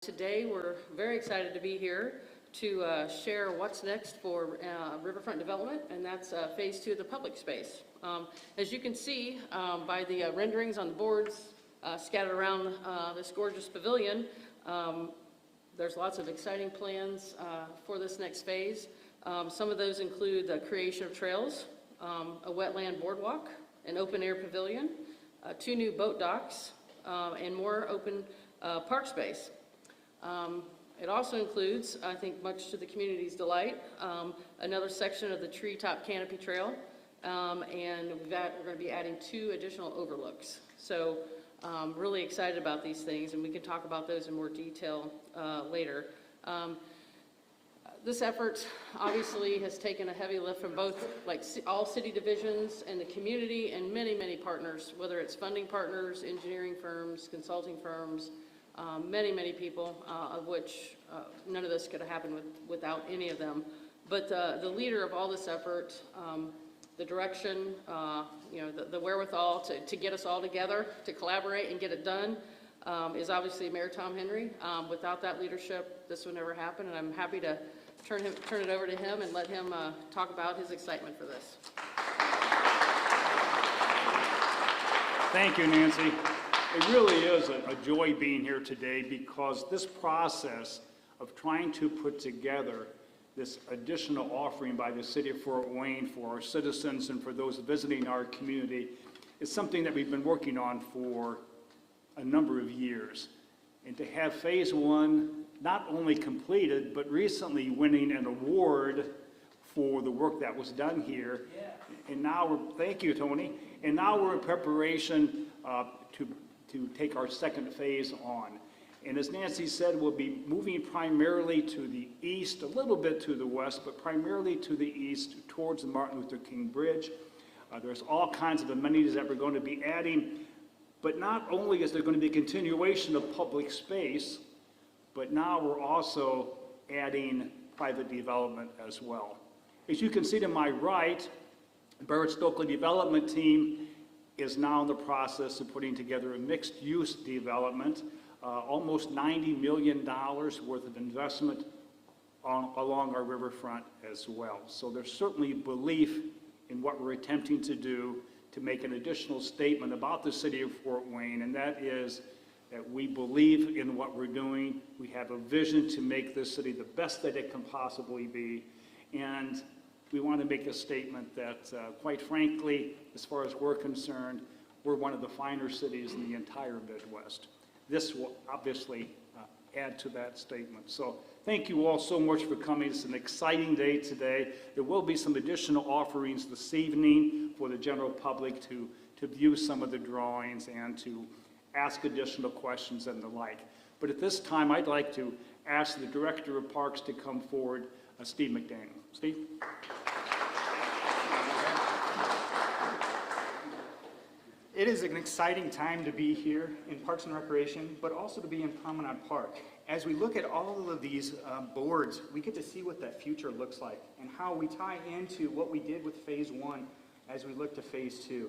Today, we're very excited to be here to share what's next for Riverfront development, and that's phase 2 of the public space. As you can see by the renderings on the boards scattered around this gorgeous pavilion, there's lots of exciting plans for this next phase. Some of those include the creation of trails, a wetland boardwalk, an open-air pavilion, 2 new boat docks, and more open park space. It also includes, I think much to the community's delight, another section of the treetop canopy trail, and we're going to be adding 2 additional overlooks. So really excited about these things, and we can talk about those in more detail later. This effort obviously has taken a heavy lift from both all city divisions and the community and many, many partners, whether it's funding partners, engineering firms, consulting firms, many people, of which none of this could have happened without any of them. But the leader of all this effort, the direction, the wherewithal to get us all together, to collaborate and get it done, is obviously Mayor Tom Henry. Without that leadership, this would never happen, and I'm happy to turn it over to him and let him talk about his excitement for this. Thank you, Nancy. It really is a joy being here today, because this process of trying to put together this additional offering by the City of Fort Wayne for our citizens and for those visiting our community is something that we've been working on for a number of years. And to have phase 1 not only completed, but recently winning an award for the work that was done here. Yeah. And now thank you, Tony. And now we're in preparation to take our second phase on. And as Nancy said, we'll be moving primarily to the east, a little bit to the west, but primarily to the east towards the Martin Luther King Bridge. There's all kinds of amenities that we're going to be adding, but not only is there going to be a continuation of public space, but now we're also adding private development as well. As you can see to my right, the Barrett Stokely development team is now in the process of putting together a mixed-use development, almost $90 million worth of investment along our riverfront as well. So there's certainly belief in what we're attempting to do to make an additional statement about the City of Fort Wayne, and that is that we believe in what we're doing. We have a vision to make this city the best that it can possibly be, and we want to make a statement that, quite frankly, as far as we're concerned, we're one of the finer cities in the entire Midwest. This will obviously add to that statement. So thank you all so much for coming. It's an exciting day today. There will be some additional offerings this evening for the general public to view some of the drawings and to ask additional questions and the like. But at this time, I'd like to ask the Director of Parks to come forward, Steve McDaniel. Steve? It is an exciting time to be here in Parks and Recreation, but also to be in Promenade Park. As we look at all of these boards, we get to see what that future looks like and how we tie into what we did with phase 1 as we look to phase 2.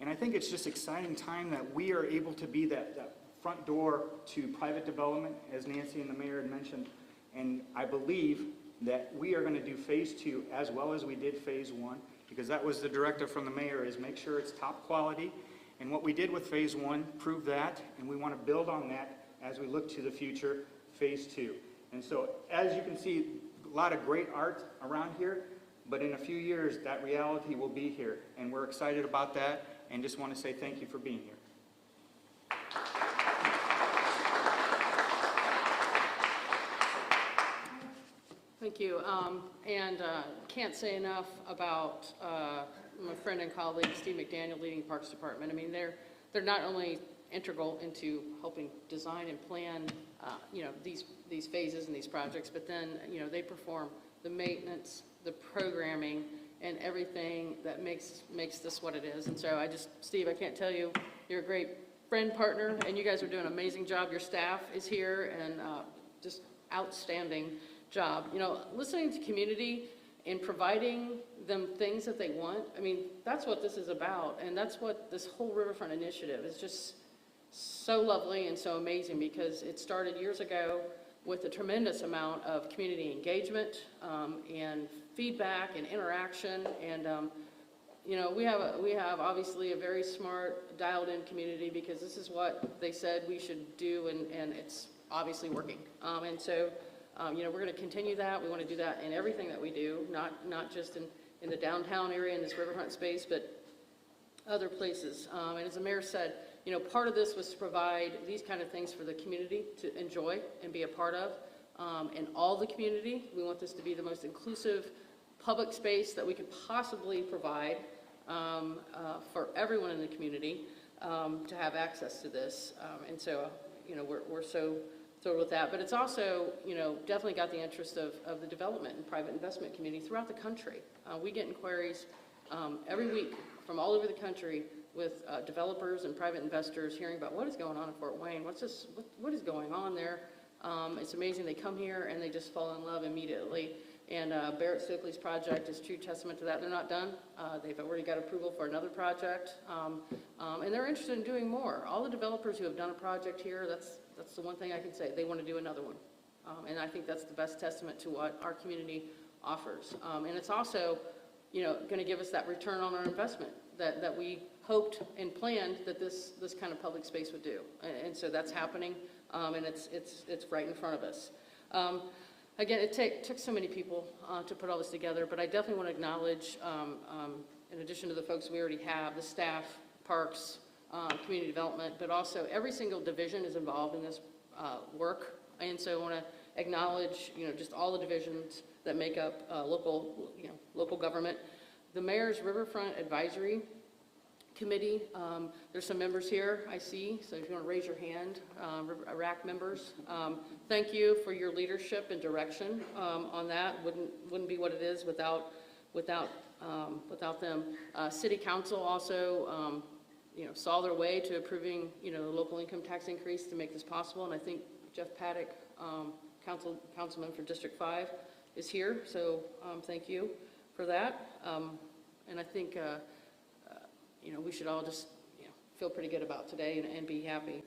And I think it's just exciting time that we are able to be that front door to private development, as Nancy and the Mayor had mentioned. And I believe that we are going to do phase 2 as well as we did phase 1, because that was the directive from the Mayor, is make sure it's top quality. And what we did with phase 1 proved that, and we want to build on that as we look to the future, phase 2. And so, as you can see, a lot of great art around here, but in a few years, that reality will be here. And we're excited about that, and just want to say thank you for being here. Thank you. Can't say enough about my friend and colleague Steve McDaniel leading Parks Department. I mean, they're not only integral into helping design and plan these phases and these projects, but then they perform the maintenance, the programming, and everything that makes this what it is. And so Steve, I can't tell you, you're a great friend, partner, and you guys are doing an amazing job. Your staff is here, and just outstanding job. Listening to community and providing them things that they want, I mean, that's what this is about, and that's what this whole Riverfront initiative is. Just so lovely and so amazing because it started years ago with a tremendous amount of community engagement and feedback and interaction. And you know, we have obviously a very smart, dialed-in community because this is what they said we should do, and it's obviously working. And so, you know, we're going to continue that. We want to do that in everything that we do, not just in the downtown area in this riverfront space, but other places. And as the mayor said, you know, part of this was to provide these kind of things for the community to enjoy and be a part of. And all the community, we want this to be the most inclusive public space that we could possibly provide for everyone in the community to have access to this. And so, you know, we're so thrilled with that. But it's also, you know, definitely got the interest of the development and private investment community throughout the country. We get inquiries every week from all over the country with developers and private investors hearing about what is going on in Fort Wayne, what is going on there. It's amazing. They come here and they just fall in love immediately. And Barrett Stokely's project is true testament to that. They're not done. They've already got approval for another project. And they're interested in doing more. All the developers who have done a project here, that's the one thing I can say. They want to do another one. And I think that's the best testament to what our community offers. And it's also, you know, going to give us that return on our investment that we hoped and planned that this kind of public space would do. And so that's happening, and it's right in front of us. Again, it took so many people to put all this together, but I definitely want to acknowledge, in addition to the folks we already have, the staff, parks, community development, but also every single division is involved in this work. And so I want to acknowledge, you know, just all the divisions that make up local government. The Mayor's Riverfront Advisory Committee, there's some members here I see, so if you want to raise your hand, RAC members, thank you for your leadership and direction on that. Wouldn't be what it is without them. City Council also, you know, saw their way to approving, you know, the local income tax increase to make this possible, and I think Jeff Paddock, councilman for District 5, is here, so thank you for that. And I think, you know, we should all just, you know, feel pretty good about today and be happy.